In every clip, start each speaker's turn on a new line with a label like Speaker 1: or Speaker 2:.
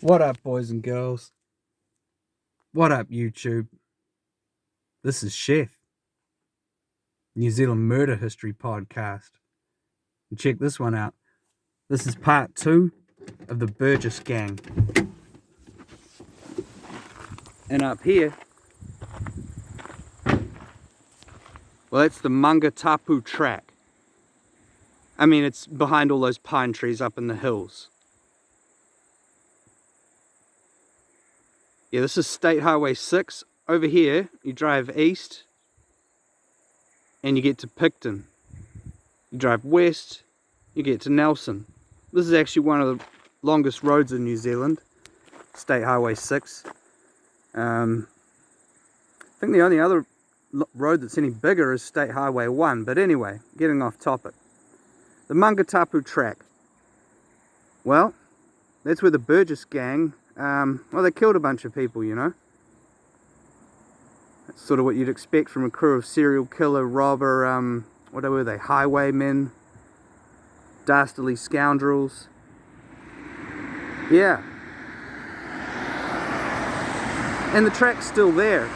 Speaker 1: What up, boys and girls? What up, YouTube? This is Chef, New Zealand Murder History Podcast. And check this one out. This is part 2 of the Burgees Gang. And up here, well, that's the Mangatapu track. I mean, it's behind all those pine trees up in the hills. Yeah, this is State Highway 6. Over here, you drive east and you get to Picton. You drive west, you get to Nelson. This is actually one of the longest roads in New Zealand, State Highway 6. I think the only other road that's any bigger is State Highway 1, but anyway, getting off topic. The Mangatapu track. Well, that's where the Burgees Gang, well, they killed a bunch of people, you know. That's sort of what you'd expect from a crew of serial killer, robber, what were they, highwaymen, dastardly scoundrels. Yeah. And the track's still there.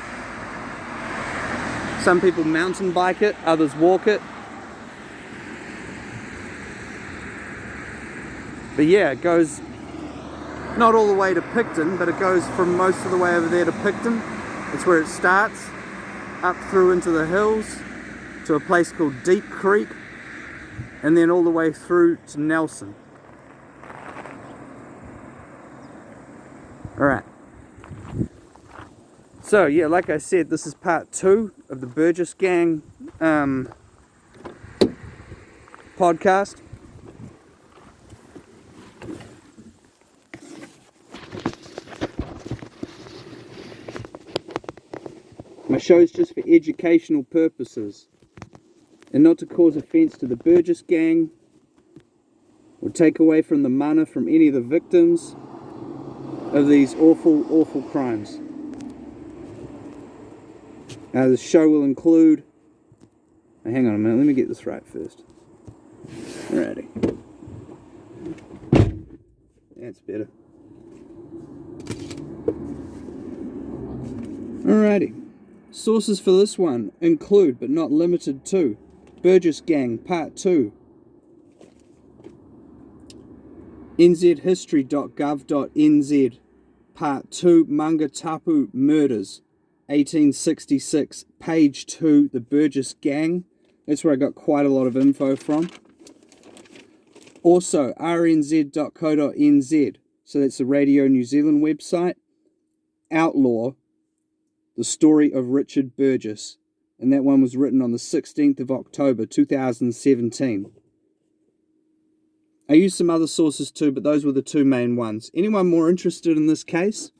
Speaker 1: Some people mountain bike it, others walk it. But yeah, it goes not all the way to Picton, but it goes from most of the way over there to Picton. It's where it starts, up through into the hills, to a place called Deep Creek, and then all the way through to Nelson. Alright. So yeah, like I said, this is part 2 of the Burgees Gang podcast. My show is just for educational purposes and not to cause offence to the Burgees Gang or take away from the mana from any of the victims of these awful, awful crimes. The show will include... hang on a minute, let me get this right first. Alrighty. That's better. Alrighty. Sources for this one include, but not limited to, Burgees Gang Part 2, nzhistory.gov.nz, Part 2, Mangatapu Murders, 1866, page 2, the Burgees Gang. That's where I got quite a lot of info from. Also, rnz.co.nz, so that's the Radio New Zealand website. Outlaw, the story of Richard Burgess, and that one was written on the 16th of October 2017. I used some other sources too, but those were the two main ones. Anyone more interested in this case?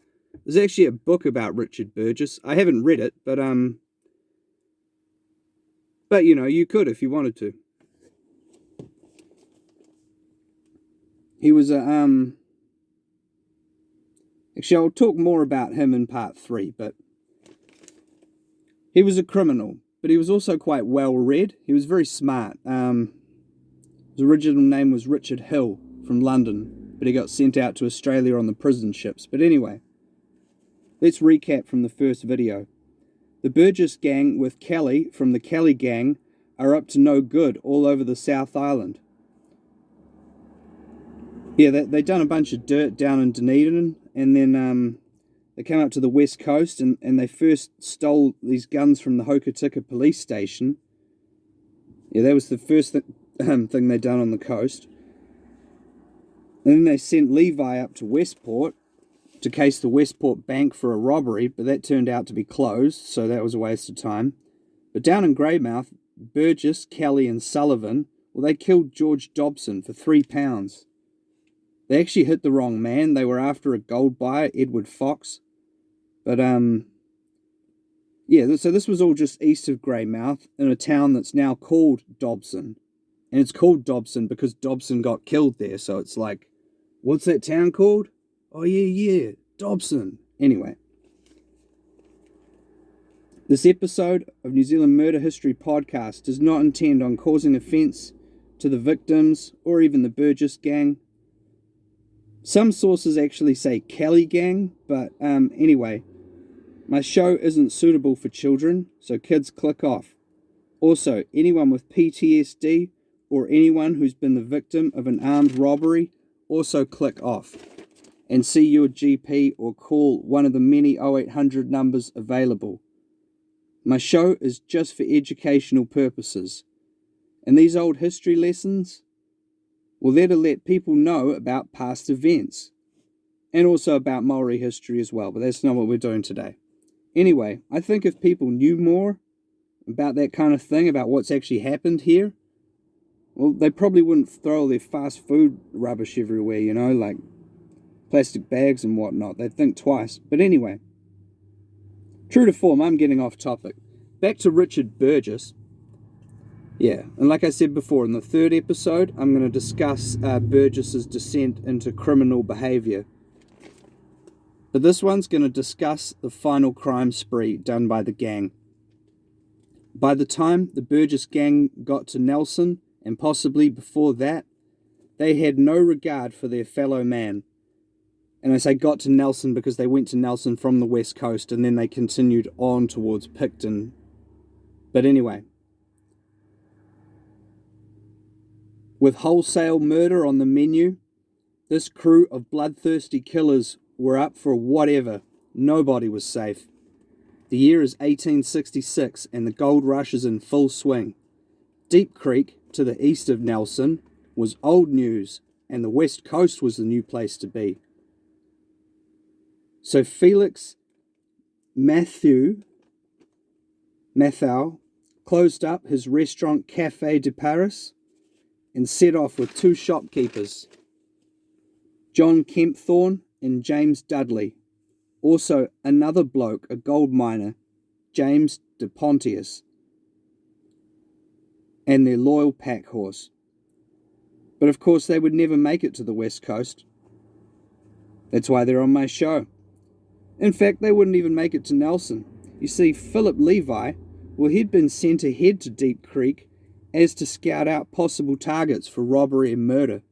Speaker 1: There's actually a book about Richard Burgess. I haven't read it, but you know, you could if you wanted to. He was a actually, I'll talk more about him in part 3, but he was a criminal, but he was also quite well read. He was very smart. His original name was Richard Hill from London, but he got sent out to Australia on the prison ships. But anyway, let's recap from the first video. The Burgees Gang with Kelly from the Kelly Gang are up to no good all over the South Island. Yeah, they done a bunch of dirt down in Dunedin, and then they came up to the west coast, and they first stole these guns from the Hokitika police station. Yeah, that was the first thing they done on the coast. And then they sent Levi up to Westport to case the Westport Bank for a robbery, but that turned out to be closed, so that was a waste of time. But down in Greymouth, Burgess, Kelly and Sullivan, well, they killed George Dobson for £3. They actually hit the wrong man. They were after a gold buyer, Edward Fox. But, yeah, so this was all just east of Greymouth in a town that's now called Dobson. And it's called Dobson because Dobson got killed there. So it's like, what's that town called? Oh, yeah, Dobson. Anyway. This episode of New Zealand Murder History Podcast does not intend on causing offence to the victims or even the Burgess Gang. Some sources actually say Kelly Gang, but anyway, my show isn't suitable for children, so kids click off. Also, anyone with PTSD or anyone who's been the victim of an armed robbery, also click off. And see your GP or call one of the many 0800 numbers available. My show is just for educational purposes. And these old history lessons, well, they're to let people know about past events. And also about Maori history as well, but that's not what we're doing today. Anyway, I think if people knew more about that kind of thing, about what's actually happened here, well, they probably wouldn't throw their fast food rubbish everywhere, you know, like plastic bags and whatnot. They'd think twice. But anyway, true to form, I'm getting off topic. Back to Richard Burgess. Yeah, and like I said before, in the third episode, I'm going to discuss Burgess's descent into criminal behaviour. But this one's going to discuss the final crime spree done by the gang. By the time the Burgess gang got to Nelson, and possibly before that, they had no regard for their fellow man. And I say got to Nelson because they went to Nelson from the west coast and then they continued on towards Picton. But anyway, with wholesale murder on the menu, this crew of bloodthirsty killers were up for whatever. Nobody was safe. The year is 1866 and the gold rush is in full swing. Deep Creek, to the east of Nelson, was old news and the west coast was the new place to be. So Felix Mathieu closed up his restaurant Café de Paris and set off with two shopkeepers, John Kempthorne and James Dudley. Also another bloke, a gold miner, James de Pontius, and their loyal pack horse. But of course they would never make it to the west coast. That's why they're on my show. In fact, they wouldn't even make it to Nelson. You see, Philip Levi, well, he'd been sent ahead to Deep Creek as to scout out possible targets for robbery and murder.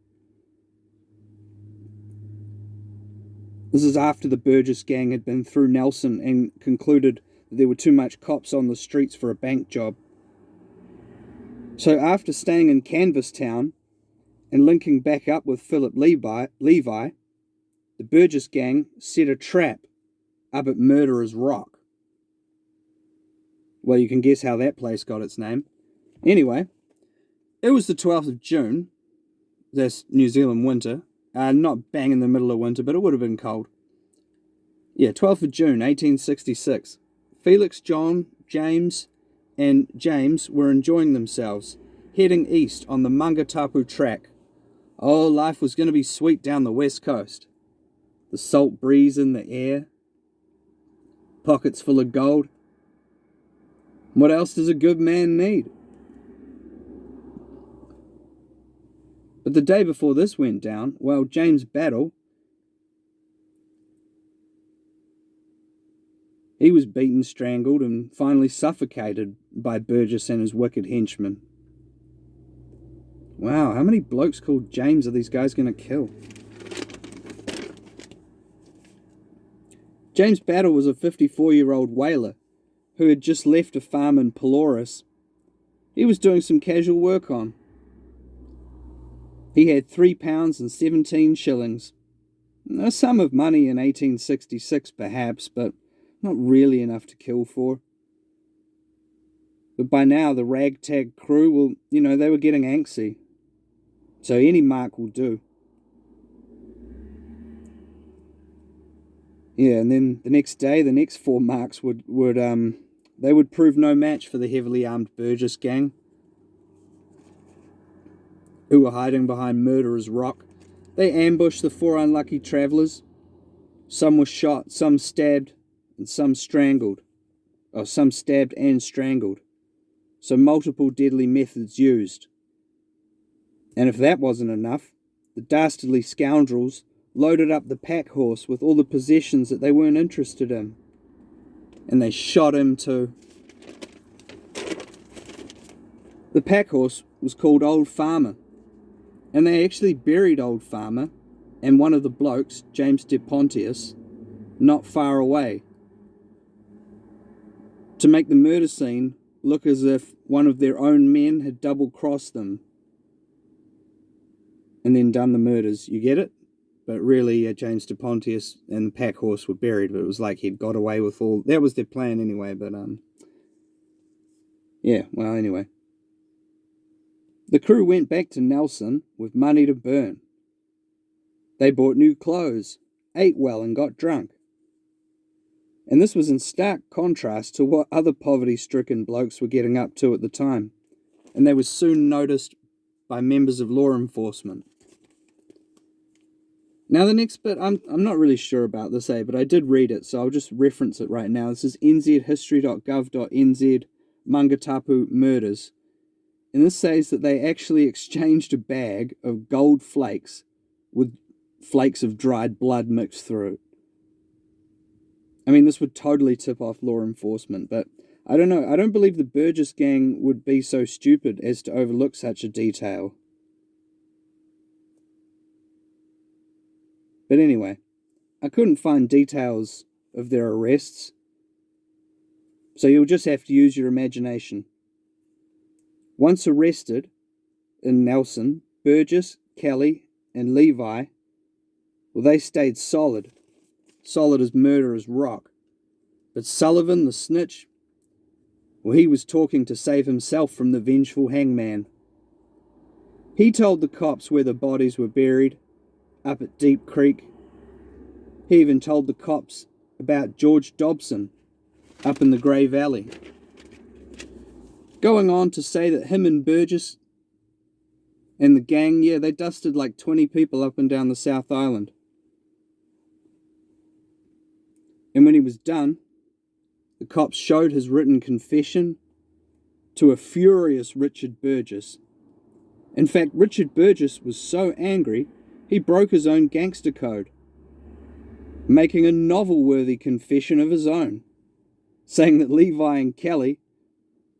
Speaker 1: This is after the Burgess gang had been through Nelson and concluded that there were too much cops on the streets for a bank job. So after staying in Canvastown and linking back up with Philip Levi, the Burgess gang set a trap up at Murderer's Rock. Well, you can guess how that place got its name. Anyway, it was the 12th of June, that's New Zealand winter, not bang in the middle of winter, but it would have been cold. Yeah, 12th of June, 1866. Felix, John, James, and James were enjoying themselves, heading east on the Mangatapu track. Oh, life was going to be sweet down the west coast. The salt breeze in the air, pockets full of gold. What else does a good man need? But the day before this went down, well, James Battle, he was beaten, strangled, and finally suffocated by Burgess and his wicked henchmen. Wow, how many blokes called James are these guys going to kill? James Battle was a 54-year-old whaler who had just left a farm in Pelorus. He was doing some casual work on. He had £3 and 17 shillings. A sum of money in 1866 perhaps, but not really enough to kill for. But by now the ragtag crew, well, they were getting antsy. So any mark will do. Yeah, and then the next day, the next 4 marks would prove no match for the heavily armed Burgess gang, who were hiding behind Murderer's Rock. They ambushed the 4 unlucky travellers. Some were shot, some stabbed, and some strangled. Or some stabbed and strangled. So multiple deadly methods used. And if that wasn't enough, the dastardly scoundrels loaded up the pack horse with all the possessions that they weren't interested in. And they shot him too. The pack horse was called Old Farmer. And they actually buried Old Farmer and one of the blokes, James DePontius, not far away, to make the murder scene look as if one of their own men had double-crossed them and then done the murders. You get it? But really, James DePontius and the pack horse were buried, but it was like he'd got away with all... That was their plan anyway, but, yeah, well, anyway. The crew went back to Nelson with money to burn. They bought new clothes, ate well, and got drunk. And this was in stark contrast to what other poverty-stricken blokes were getting up to at the time, and they were soon noticed by members of law enforcement. Now the next bit, I'm not really sure about this, but I did read it, so I'll just reference it right now. This is nzhistory.gov.nz, Mangatapu Murders. And this says that they actually exchanged a bag of gold flakes with flakes of dried blood mixed through it. I mean, this would totally tip off law enforcement, but I don't know. I don't believe the Burgees gang would be so stupid as to overlook such a detail. But anyway, I couldn't find details of their arrests, so you'll just have to use your imagination. Once arrested in Nelson, Burgess, Kelly, and Levi, well, they stayed solid as murderer's rock. But Sullivan, the snitch, well, he was talking to save himself from the vengeful hangman. He told the cops where the bodies were buried, up at Deep Creek. He even told the cops about George Dobson, up in the Grey Valley. Going on to say that him and Burgess and the gang, yeah, they dusted like 20 people up and down the South Island. And when he was done, the cops showed his written confession to a furious Richard Burgess. In fact, Richard Burgess was so angry, he broke his own gangster code, making a novel-worthy confession of his own, saying that Levi and Kelly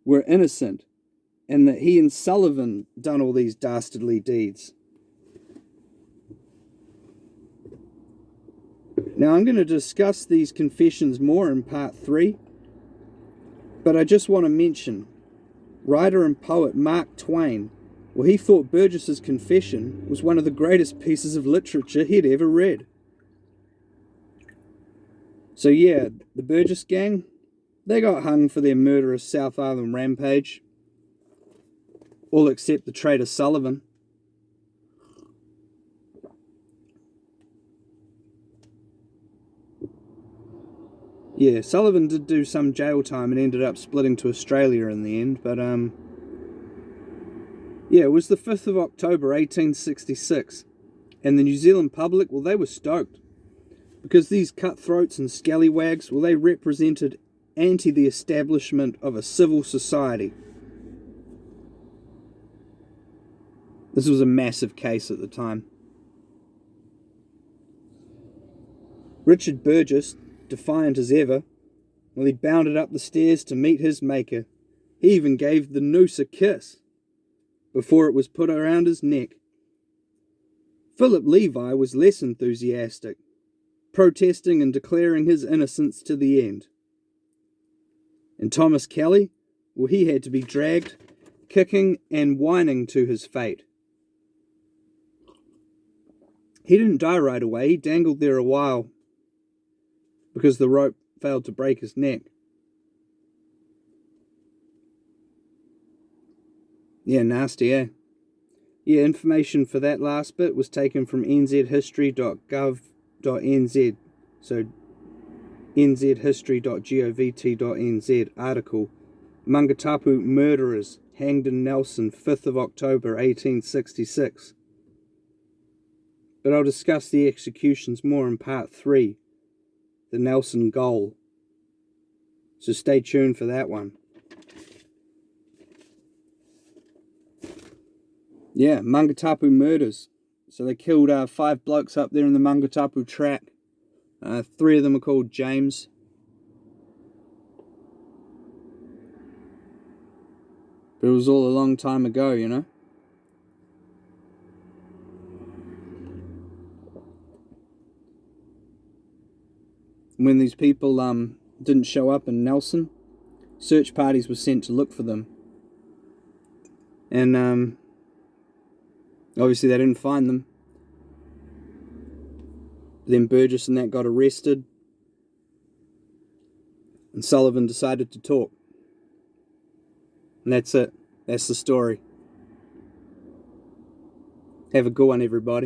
Speaker 1: were innocent and that he and Sullivan done all these dastardly deeds. Now, I'm going to discuss these confessions more in part 3, but I just want to mention writer and poet Mark Twain. Well, he thought Burgess's confession was one of the greatest pieces of literature he'd ever read. So yeah, the Burgess gang, they got hung for their murderous South Island rampage. All except the traitor Sullivan. Yeah, Sullivan did do some jail time and ended up splitting to Australia in the end, but yeah, it was the 5th of October 1866, and the New Zealand public, well, they were stoked, because these cutthroats and scallywags, well, they represented the establishment of a civil society. This was a massive case at the time. Richard Burgess, defiant as ever, well, he bounded up the stairs to meet his maker. He even gave the noose a kiss before it was put around his neck. Philip Levi was less enthusiastic, protesting and declaring his innocence to the end. And Thomas Kelly, well, he had to be dragged, kicking and whining to his fate. He didn't die right away. He dangled there a while because the rope failed to break his neck. Yeah, nasty, eh? Yeah, information for that last bit was taken from nzhistory.gov.nz. So, nzhistory.govt.nz article, Mangatapu Murderers, hanged in Nelson, 5th of October 1866. But I'll discuss the executions more in part 3, the Nelson Goal. So stay tuned for that one. Yeah, Mangatapu Murders. So they killed 5 blokes up there in the Mangatapu track. 3 of them are called James. But it was all a long time ago, you know. When these people didn't show up in Nelson, search parties were sent to look for them. And obviously they didn't find them. Then Burgess and that got arrested, and Sullivan decided to talk. And that's it. That's the story. Have a good one, everybody.